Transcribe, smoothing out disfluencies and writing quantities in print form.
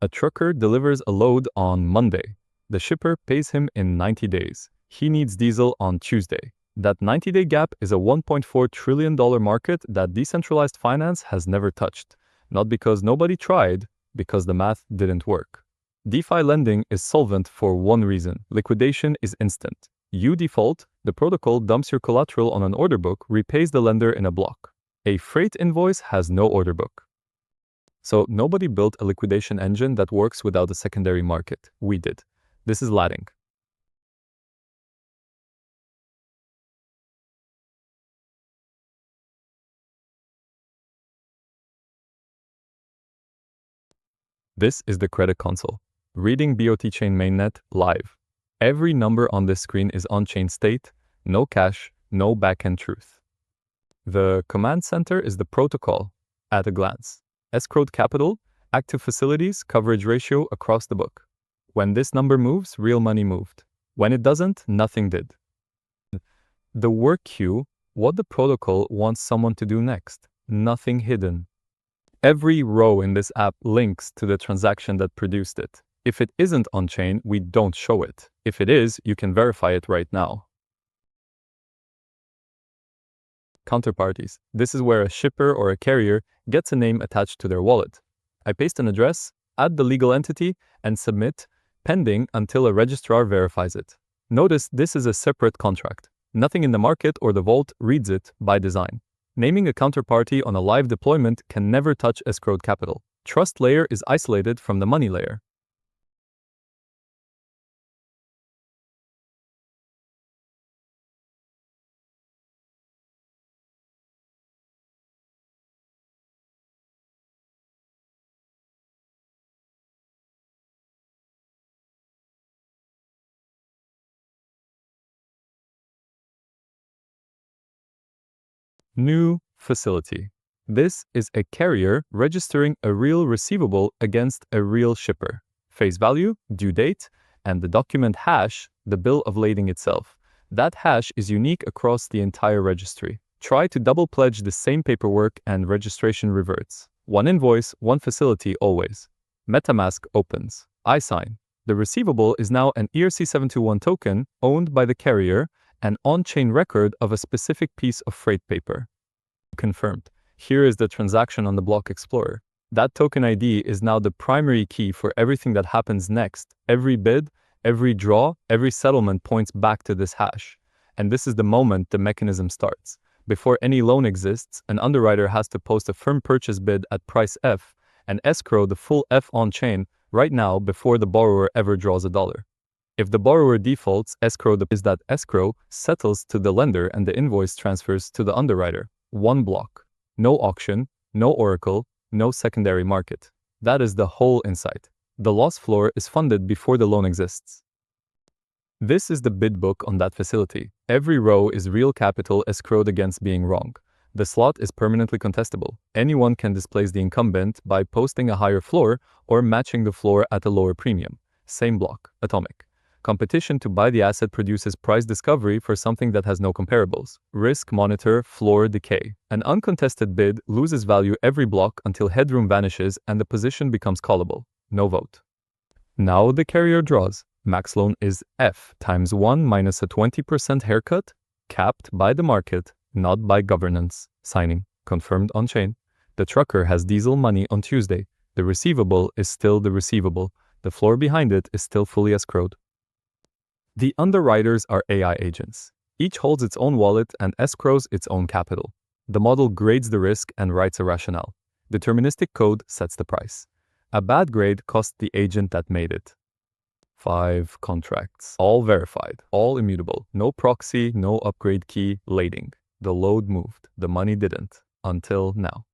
A trucker delivers a load on Monday. The shipper pays him in 90 days. He needs diesel on Tuesday. That 90-day gap is a $1.4 trillion market that decentralized finance has never touched. Not because nobody tried, because the math didn't work. DeFi lending is solvent for one reason: liquidation is instant. You default, the protocol dumps your collateral on an order book, repays the lender in a block. A freight invoice has no order book. So nobody built a liquidation engine that works without a secondary market. We did. This is Lading. This is the credit console. Reading BOT Chain mainnet live. Every number on this screen is on-chain state, no cache, no backend truth. The command center is the protocol at a glance. Escrowed capital, active facilities, coverage ratio across the book. When this number moves, real money moved. When it doesn't, nothing did. The work queue, what the protocol wants someone to do next. Nothing hidden. Every row in this app links to the transaction that produced it. If it isn't on-chain, we don't show it. If it is, you can verify it right now. Counterparties. This is where a shipper or a carrier gets a name attached to their wallet. I paste an address, add the legal entity, and submit, pending until a registrar verifies it. Notice this is a separate contract. Nothing in the market or the vault reads it by design. Naming a counterparty on a live deployment can never touch escrowed capital. Trust layer is isolated from the money layer. New facility. This is a carrier registering a real receivable against a real shipper. Face value, due date, and the document hash, the bill of lading itself. That hash is unique across the entire registry. Try to double pledge the same paperwork and registration reverts. One invoice, one facility always. MetaMask opens. I sign. The receivable is now an ERC-721 token owned by the carrier, an on-chain record of a specific piece of freight paper. Confirmed. Here is the transaction on the Block Explorer. That token ID is now the primary key for everything that happens next. Every bid, every draw, every settlement points back to this hash. And this is the moment the mechanism starts. Before any loan exists, an underwriter has to post a firm purchase bid at price F and escrow the full F on-chain right now before the borrower ever draws $1. If the borrower defaults, that escrow settles to the lender and the invoice transfers to the underwriter. One block. No auction, no oracle, no secondary market. That is the whole insight. The loss floor is funded before the loan exists. This is the bid book on that facility. Every row is real capital escrowed against being wrong. The slot is permanently contestable. Anyone can displace the incumbent by posting a higher floor or matching the floor at a lower premium. Same block. Atomic. Competition to buy the asset produces price discovery for something that has no comparables. Risk monitor, floor decay. An uncontested bid loses value every block until headroom vanishes and the position becomes callable. No vote. Now the carrier draws. Max loan is F times 1 minus a 20% haircut, capped by the market, not by governance. Signing. Confirmed on-chain. The trucker has diesel money on Tuesday. The receivable is still the receivable. The floor behind it is still fully escrowed. The underwriters are AI agents. Each holds its own wallet and escrows its own capital. The model grades the risk and writes a rationale. Deterministic code sets the price. A bad grade costs the agent that made it. 5 contracts. All verified. All immutable. No proxy, no upgrade key, lading. The load moved. The money didn't. Until now.